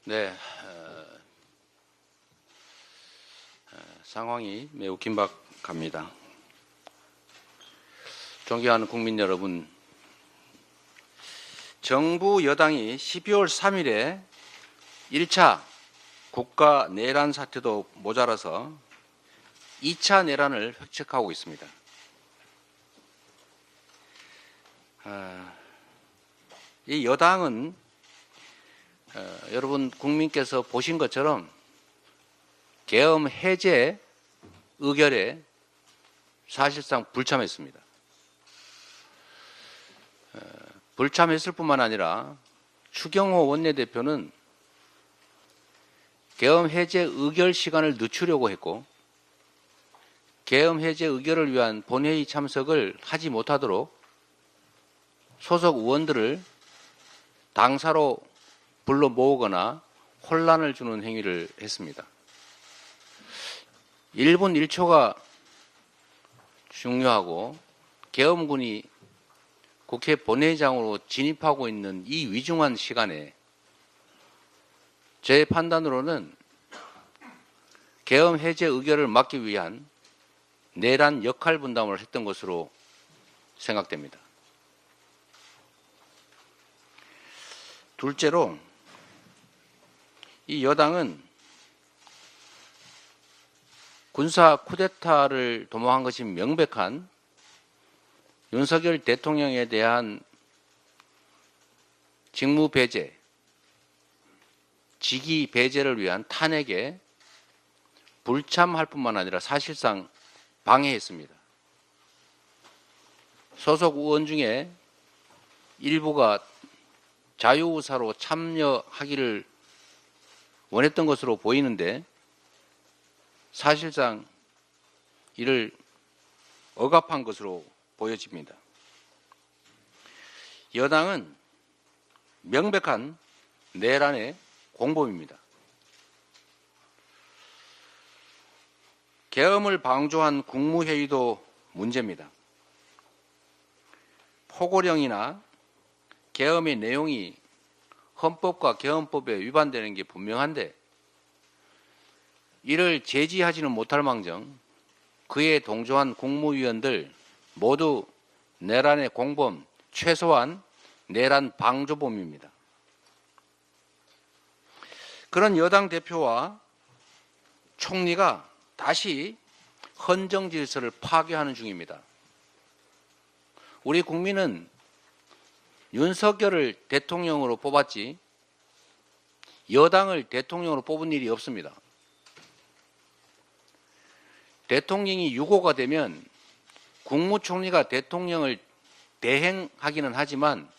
네, 상황이 매우 긴박합니다. 존경하는 국민 여러분, 정부 여당이 12월 3일에 1차 국가 내란 사태도 모자라서 2차 내란을 획책하고 있습니다. 이 여당은 여러분 국민께서 보신 것처럼 계엄 해제 의결에 사실상 불참했습니다. 불참했을 뿐만 아니라 추경호 원내대표는 계엄 해제 의결 시간을 늦추려고 했고 계엄 해제 의결을 위한 본회의 참석을 하지 못하도록 소속 의원들을 당사로 불러 모으거나 혼란을 주는 행위를 했습니다. 1분 1초가 중요하고 계엄군이 국회 본회의장으로 진입하고 있는 이 위중한 시간에 제 판단으로는 계엄 해제 의결을 막기 위한 내란 역할 분담을 했던 것으로 생각됩니다. 둘째로 이 여당은 군사 쿠데타를 도모한 것이 명백한 윤석열 대통령에 대한 직무 배제, 직위 배제를 위한 탄핵에 불참할 뿐만 아니라 사실상 방해했습니다. 소속 의원 중에 일부가 자유의사로 참여하기를 원했던 것으로 보이는데 사실상 이를 억압한 것으로 보여집니다. 여당은 명백한 내란의 공범입니다. 계엄을 방조한 국무회의도 문제입니다. 포고령이나 계엄의 내용이 헌법과 계엄법에 위반되는 게 분명한데 이를 제지하지는 못할 망정 그에 동조한 국무위원들 모두 내란의 공범, 최소한 내란 방조범입니다. 그런 여당 대표와 총리가 다시 헌정 질서를 파괴하는 중입니다. 우리 국민은 윤석열을 대통령으로 뽑았지 여당을 대통령으로 뽑은 일이 없습니다. 대통령이 유고가 되면 국무총리가 대통령을 대행하기는 하지만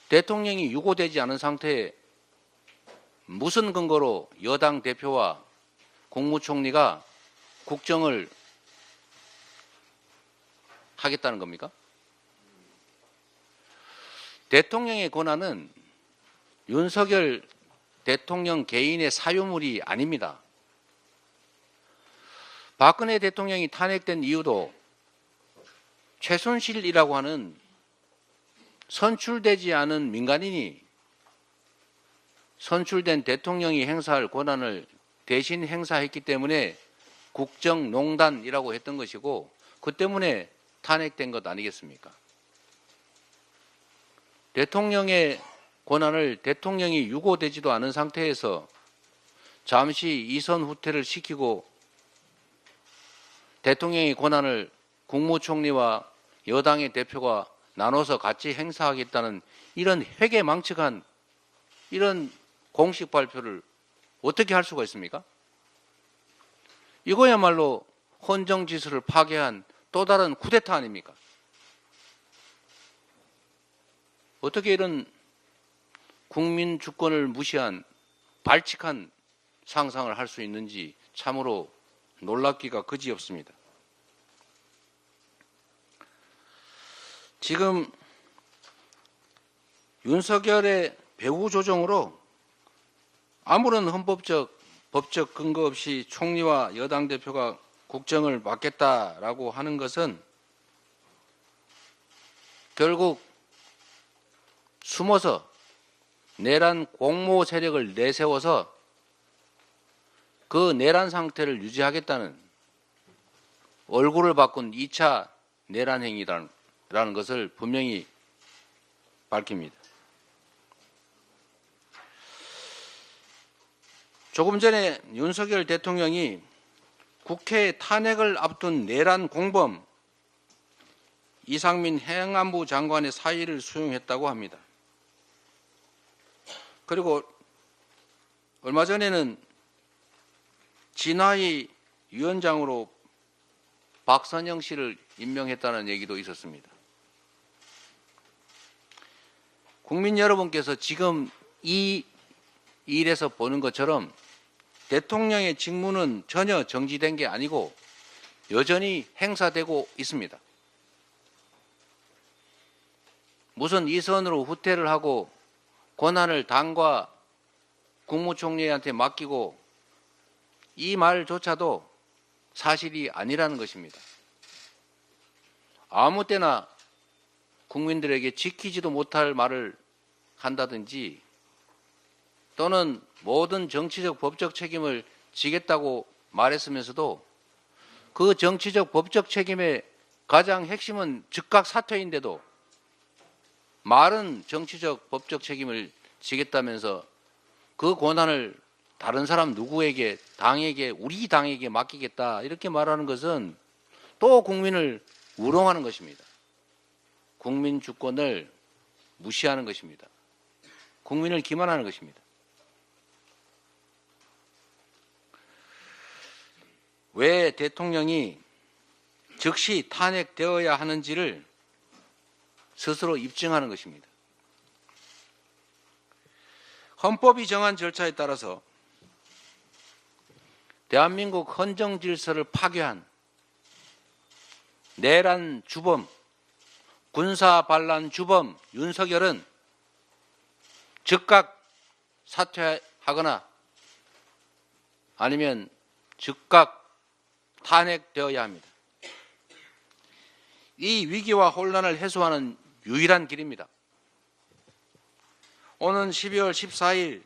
대통령이 유고되지 않은 상태에 무슨 근거로 여당 대표와 국무총리가 국정을 하겠다는 겁니까? 대통령의 권한은 윤석열 대통령 개인의 사유물이 아닙니다. 박근혜 대통령이 탄핵된 이유도 최순실이라고 하는 선출되지 않은 민간인이 선출된 대통령이 행사할 권한을 대신 행사했기 때문에 국정농단이라고 했던 것이고 그 때문에 탄핵된 것 아니겠습니까? 대통령의 권한을 대통령이 유고되지도 않은 상태에서 잠시 이선 후퇴를 시키고 대통령의 권한을 국무총리와 여당의 대표가 나눠서 같이 행사하겠다는 이런 회계망측한 이런 공식 발표를 어떻게 할 수가 있습니까? 이거야말로 헌정 질서를 파괴한 또 다른 쿠데타 아닙니까? 어떻게 이런 국민 주권을 무시한 발칙한 상상을 할 수 있는지 참으로 놀랍기가 그지없습니다. 지금 윤석열의 배후 조정으로 아무런 헌법적, 법적 근거 없이 총리와 여당 대표가 국정을 맡겠다라고 하는 것은 결국 숨어서 내란 공모 세력을 내세워서 그 내란 상태를 유지하겠다는 얼굴을 바꾼 2차 내란 행위라는 것을 분명히 밝힙니다. 조금 전에 윤석열 대통령이 국회 탄핵을 앞둔 내란 공범 이상민 행안부 장관의 사의를 수용했다고 합니다. 그리고 얼마 전에는 진화위 위원장으로 박선영 씨를 임명했다는 얘기도 있었습니다. 국민 여러분께서 지금 이 일에서 보는 것처럼 대통령의 직무는 전혀 정지된 게 아니고 여전히 행사되고 있습니다. 무슨 이선으로 후퇴를 하고 권한을 당과 국무총리한테 맡기고 이 말조차도 사실이 아니라는 것입니다. 아무 때나 국민들에게 지키지도 못할 말을 한다든지 또는 모든 정치적 법적 책임을 지겠다고 말했으면서도 그 정치적 법적 책임의 가장 핵심은 즉각 사퇴인데도 말은 정치적 법적 책임을 지겠다면서 그 권한을 다른 사람 누구에게 당에게 우리 당에게 맡기겠다 이렇게 말하는 것은 또 국민을 우롱하는 것입니다. 국민 주권을 무시하는 것입니다. 국민을 기만하는 것입니다. 왜 대통령이 즉시 탄핵되어야 하는지를 스스로 입증하는 것입니다. 헌법이 정한 절차에 따라서 대한민국 헌정 질서를 파괴한 내란 주범, 군사 반란 주범 윤석열은 즉각 사퇴하거나 아니면 즉각 탄핵되어야 합니다. 이 위기와 혼란을 해소하는 유일한 길입니다. 오는 12월 14일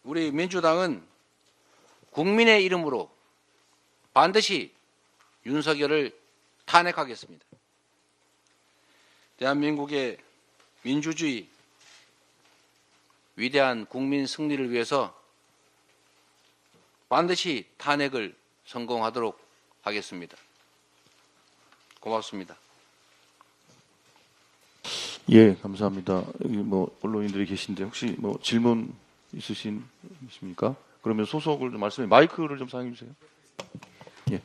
우리 민주당은 국민의 이름으로 반드시 윤석열을 탄핵하겠습니다. 대한민국의 민주주의 위대한 국민 승리를 위해서 반드시 탄핵을 성공하도록 하겠습니다. 고맙습니다. 예, 감사합니다. 여기 뭐 언론인들이 계신데 혹시 뭐 질문 있으십니까? 그러면 소속을 좀 말씀해 마이크를 좀 사용해 주세요. 예.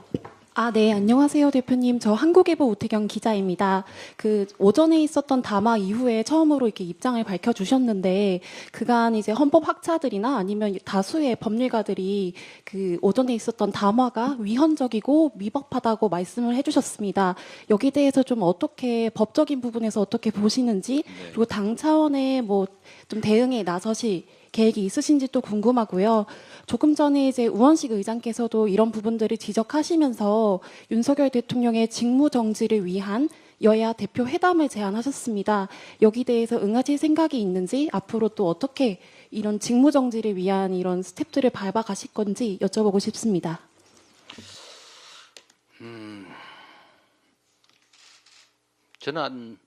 네, 안녕하세요, 대표님. 저 한국일보 오태경 기자입니다. 그 오전에 있었던 담화 이후에 처음으로 이렇게 입장을 밝혀주셨는데, 그간 이제 헌법 학자들이나 아니면 다수의 법률가들이 그 오전에 있었던 담화가 위헌적이고 위법하다고 말씀을 해주셨습니다. 여기 대해서 좀 어떻게 법적인 부분에서 어떻게 보시는지, 그리고 당 차원의 뭐 좀 대응에 나서실 계획이 있으신지 또 궁금하고요. 조금 전에 이제 우원식 의장께서도 이런 부분들을 지적하시면서 윤석열 대통령의 직무 정지를 위한 여야 대표 회담을 제안하셨습니다. 여기 대해서 응하실 생각이 있는지 앞으로 또 어떻게 이런 직무 정지를 위한 이런 스텝들을 밟아 가실 건지 여쭤보고 싶습니다. 저는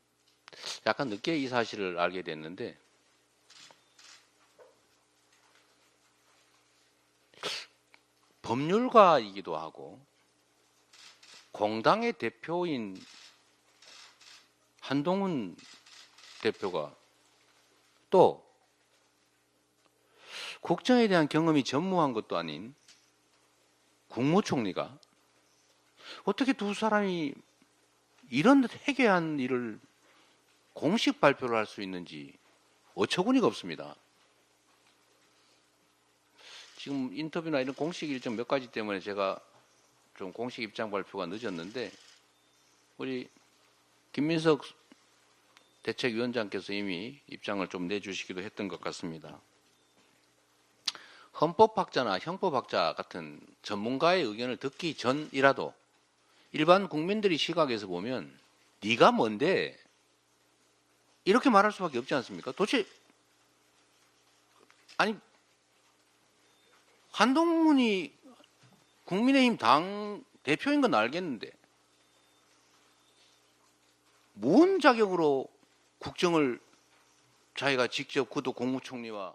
약간 늦게 이 사실을 알게 됐는데 법률가이기도 하고 공당의 대표인 한동훈 대표가 또 국정에 대한 경험이 전무한 것도 아닌 국무총리가 어떻게 두 사람이 이런 해괴한 일을 공식 발표를 할 수 있는지 어처구니가 없습니다. 지금 인터뷰나 이런 공식 일정 몇 가지 때문에 제가 좀 공식 입장 발표가 늦었는데 우리 김민석 대책위원장께서 이미 입장을 좀 내주시기도 했던 것 같습니다. 헌법학자나 형법학자 같은 전문가의 의견을 듣기 전이라도 일반 국민들이 시각에서 보면 네가 뭔데 이렇게 말할 수밖에 없지 않습니까? 도대체 아니 한동훈이 국민의힘 당 대표인 건 알겠는데 뭔 자격으로 국정을 자기가 직접 그도 국무총리와